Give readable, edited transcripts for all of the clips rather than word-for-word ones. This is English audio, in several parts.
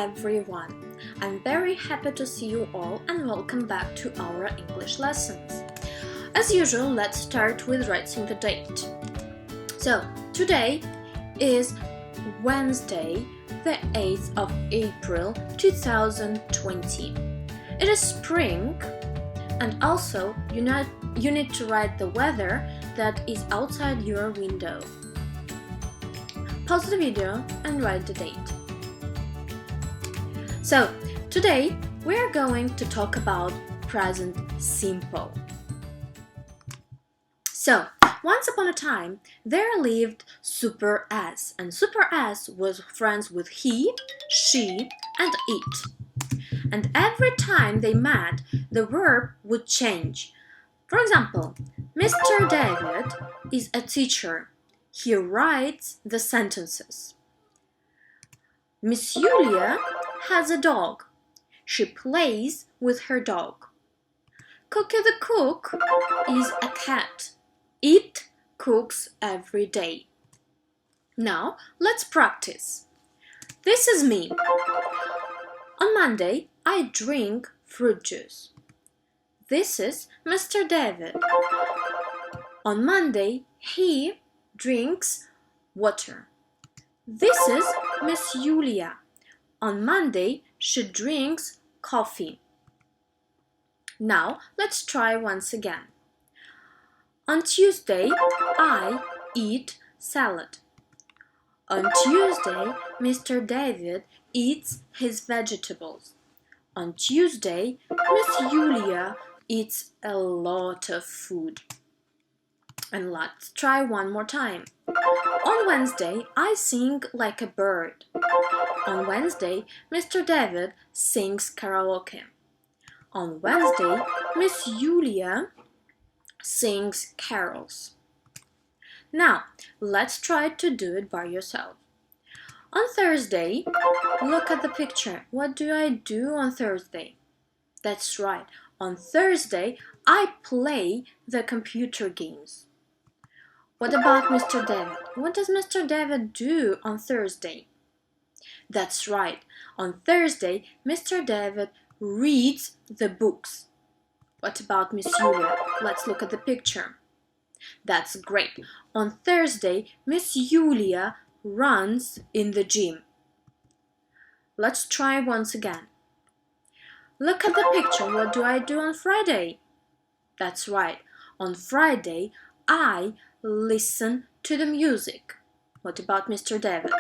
everyone! I'm very happy to see you all and welcome back to our English lessons. As usual, let's start with writing the date. So, today is Wednesday, the 8th of April 2020. It is spring, and also you need to write the weather that is outside your window. Pause the video and write the date. So, today we are going to talk about present simple. So, once upon a time, there lived Super S, and Super S was friends with he, she, and it. And every time they met, the verb would change. For example, Mr. David is a teacher. He writes the sentences. Miss Julia has a dog. She plays with her dog. Cookie the cook is a cat. It cooks every day. Now, let's practice. This is me. On Monday, I drink fruit juice. This is Mr. David. On Monday, he drinks water. This is Miss Julia. On Monday, she drinks coffee. Now, let's try once again. On Tuesday, I eat salad. On Tuesday, Mr. David eats his vegetables. On Tuesday, Miss Julia eats a lot of food. And let's try one more time. On Wednesday, I sing like a bird. On Wednesday, Mr. David sings karaoke. On Wednesday, Miss Julia sings carols. Now, let's try to do it by yourself. On Thursday, look at the picture. What do I do on Thursday? That's right. On Thursday, I play the computer games. What about Mr. David? What does Mr. David do on Thursday? That's right. On Thursday, Mr. David reads the books. What about Miss Julia? Let's look at the picture. That's great. On Thursday, Miss Julia runs in the gym. Let's try once again. Look at the picture. What do I do on Friday? That's right. On Friday, I listen to the music. What about Mr. David?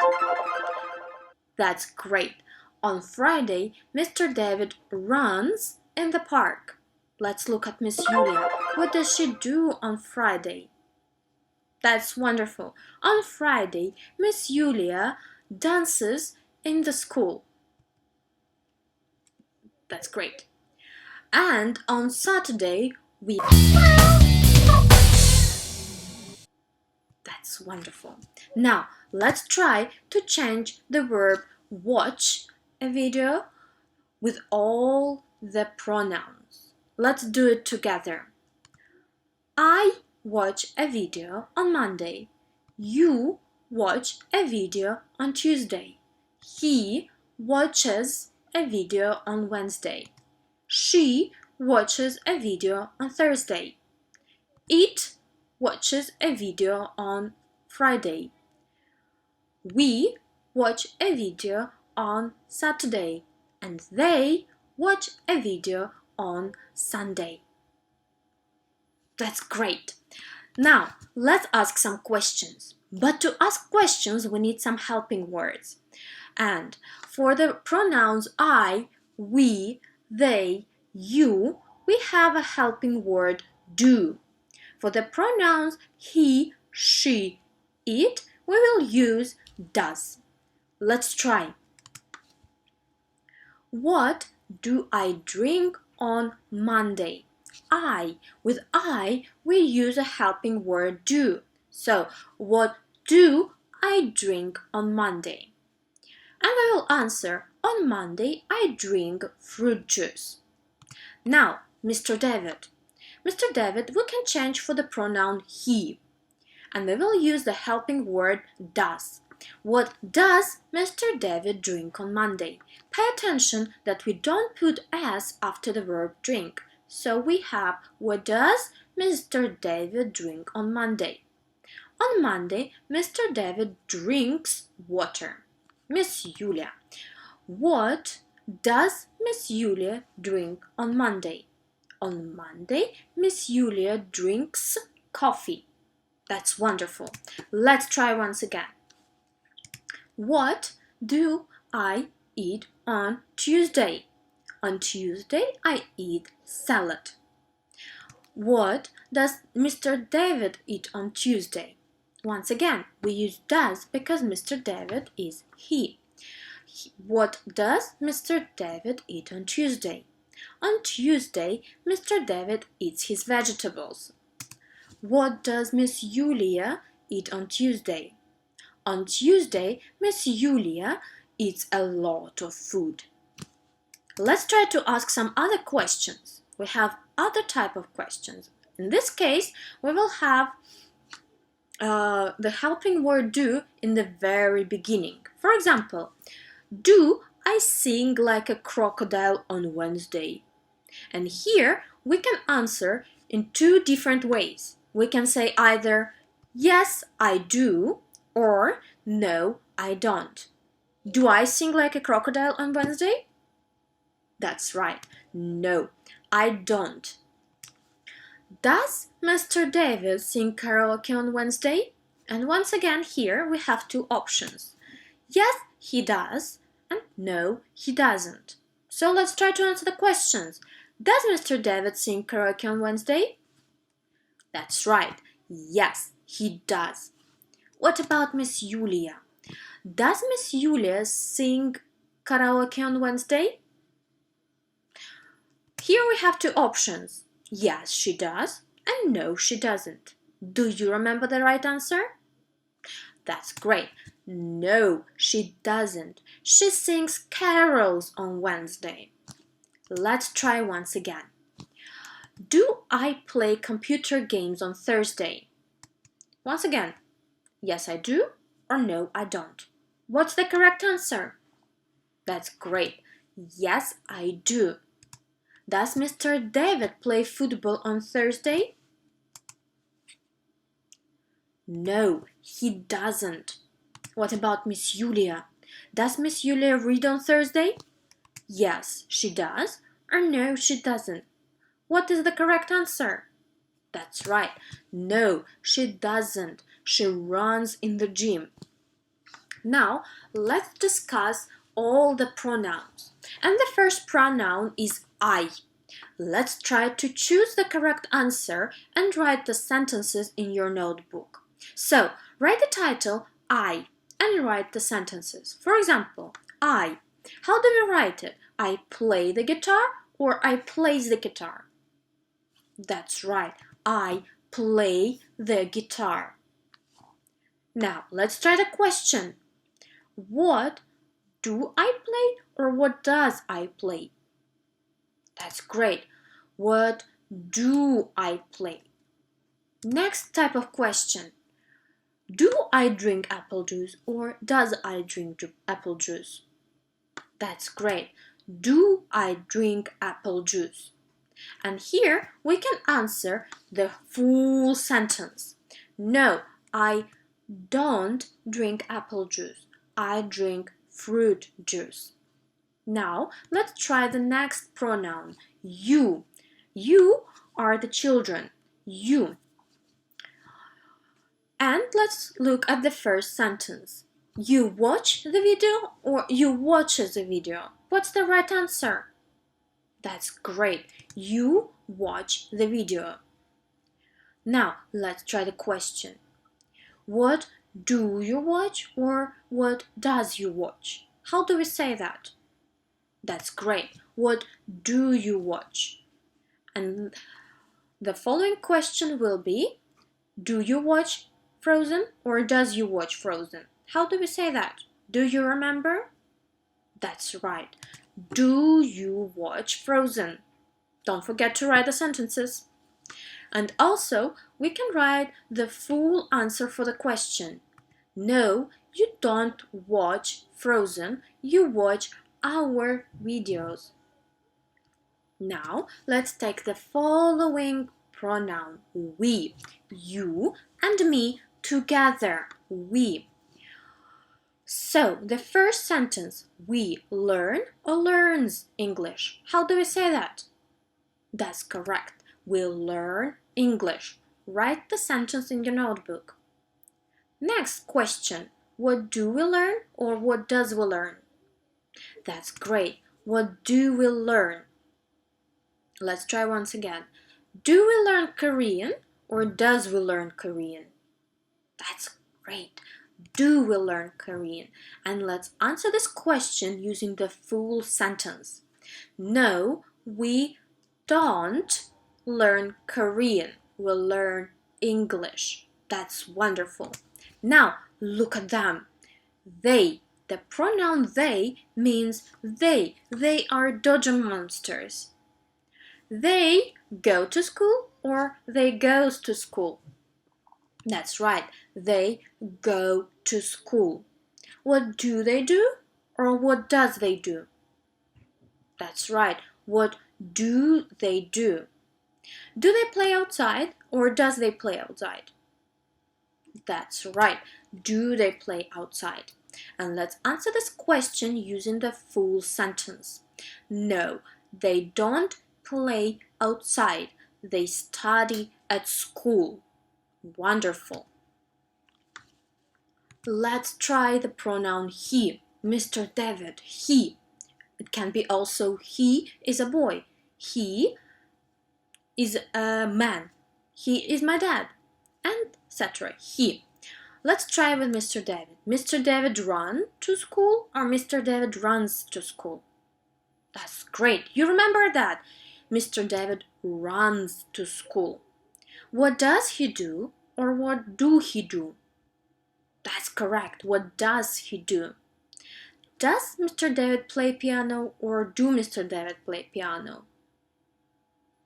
That's great. On Friday, Mr. David runs in the park. Let's look at Miss Julia. What does she do on Friday? That's wonderful. On Friday, Miss Julia dances in the school. That's great. And on Saturday, we... That's wonderful. Now, let's try to change the verb watch a video with all the pronouns. Let's do it together. I watch a video on Monday. You watch a video on Tuesday. He watches a video on Wednesday. She watches a video on Thursday. It watches a video on Friday. We watch a video on Saturday. And they watch a video on Sunday. That's great. Now, let's ask some questions. But to ask questions, we need some helping words. And for the pronouns I, we, they, you, we have a helping word do. For the pronouns he, she, it, we will use does. Let's try. What do I drink on Monday? I. With I, we use a helping word do. So, what do I drink on Monday? And I will answer, on Monday I drink fruit juice. Now, Mr. David. Mr. David, we can change for the pronoun he. And we will use the helping word does. What does Mr. David drink on Monday? Pay attention that we don't put s after the verb drink. So we have, what does Mr. David drink on Monday? On Monday, Mr. David drinks water. Miss Julia, what does Miss Julia drink on Monday? On Monday, Miss Julia drinks coffee. That's wonderful. Let's try once again. What do I eat on Tuesday? On Tuesday, I eat salad. What does Mr. David eat on Tuesday? Once again, we use does because Mr. David is he. What does Mr. David eat on Tuesday? On Tuesday, Mr. David eats his vegetables. What does Miss Julia eat on Tuesday? On Tuesday, Miss Julia eats a lot of food. Let's try to ask some other questions. We have other type of questions. In this case, we will have the helping word do in the very beginning. For example, do I sing like a crocodile on Wednesday? And here we can answer in two different ways. We can say either yes, I do, or no, I don't. Do I sing like a crocodile on Wednesday? That's right. No, I don't. Does Mr. David sing karaoke on Wednesday? And once again here we have two options. Yes, he does, and no, he doesn't. So let's try to answer the questions. Does Mr. David sing karaoke on Wednesday? That's right. Yes, he does. What about Miss Julia? Does Miss Julia sing karaoke on Wednesday? Here we have two options. Yes, she does, and no, she doesn't. Do you remember the right answer? That's great. No, she doesn't. She sings carols on Wednesday. Let's try once again. Do I play computer games on Thursday? Once again, yes, I do, or no, I don't. What's the correct answer? That's great. Yes, I do. Does Mr. David play football on Thursday? No, he doesn't. What about Miss Julia? Does Miss Julia read on Thursday? Yes, she does, or no, she doesn't. What is the correct answer? That's right. No, she doesn't. She runs in the gym. Now, let's discuss all the pronouns. And the first pronoun is I. Let's try to choose the correct answer and write the sentences in your notebook. So, write the title I and write the sentences. For example, I. How do we write it? I play the guitar or I plays the guitar? That's right. I play the guitar. Now, let's try the question. What do I play or what does I play? That's great. What do I play? Next type of question. Do I drink apple juice or does I drink apple juice? That's great. Do I drink apple juice? And here we can answer the full sentence. No, I don't drink apple juice. I drink fruit juice. Now, let's try the next pronoun, you. You are the children, you. And let's look at the first sentence. You watch the video or you watches the video? What's the right answer? That's great. You watch the video. Now, let's try the question. What do you watch or what does you watch? How do we say that? That's great. What do you watch? And the following question will be, do you watch Frozen or does you watch Frozen? How do we say that? Do you remember? That's right. Do you watch Frozen? Don't forget to write the sentences. And also, we can write the full answer for the question. No, you don't watch Frozen, you watch our videos. Now, let's take the following pronoun we, you and me together. We. So, the first sentence, we learn or learns English. How do we say that? That's correct. We learn English. Write the sentence in your notebook. Next question. What do we learn or what does we learn? That's great. What do we learn? Let's try once again. Do we learn Korean or does we learn Korean? That's great. Do we learn Korean? And let's answer this question using the full sentence. No, we don't learn Korean. We learn English. That's wonderful. Now, look at them. They. The pronoun they means they. They are dojo monsters. They go to school or they goes to school. That's right. They go to school. What do they do or what does they do? That's right. What do they do? Do they play outside or does they play outside? That's right. Do they play outside? And let's answer this question using the full sentence. No, they don't play outside. They study at school. Wonderful. Let's try the pronoun he. Mr. David, he. It can be also he is a boy. He is a man. He is my dad. And etc. He. Let's try with Mr. David. Mr. David run to school or Mr. David runs to school? That's great. You remember that. Mr. David runs to school. What does he do or what do he do? That's correct. What does he do? Does Mr. David play piano or do Mr. David play piano?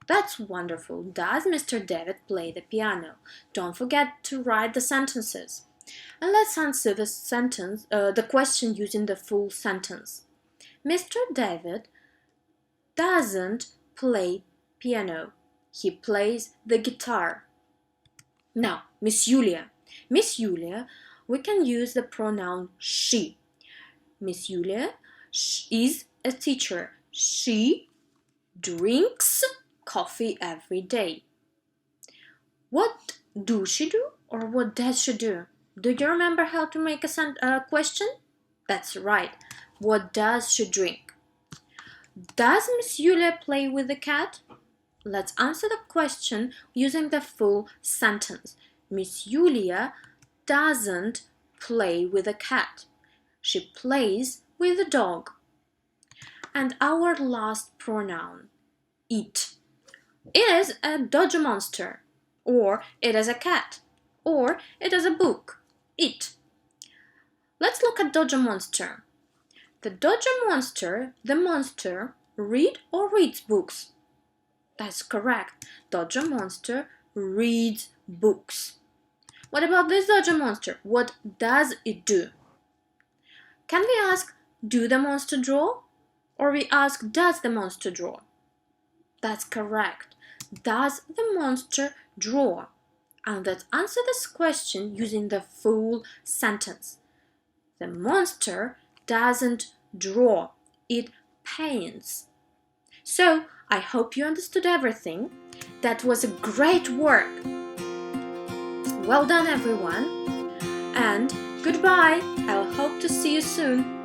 That's wonderful. Does Mr. David play the piano? Don't forget to write the sentences. And let's answer the question using the full sentence. Mr. David doesn't play piano. He plays the guitar. Now, Miss Julia. Miss Julia, we can use the pronoun she. Miss Julia is a teacher. She drinks coffee every day. What do she do or what does she do? Do you remember how to make a question? That's right. What does she drink? Does Miss Julia play with the cat? Let's answer the question using the full sentence. Miss Julia doesn't play with a cat. She plays with a dog. And our last pronoun, it. It is a dojo monster, or it is a cat, or it is a book. It. Let's look at dojo monster. The dojo monster, the monster, read or reads books. That's correct. Dojo monster reads books. What about this dojo monster? What does it do? Can we ask, do the monster draw? Or we ask, does the monster draw? That's correct. Does the monster draw? And let's answer this question using the full sentence. The monster doesn't draw. It paints. So, I hope you understood everything. That was a great work. Well done, everyone. And goodbye. I'll hope to see you soon.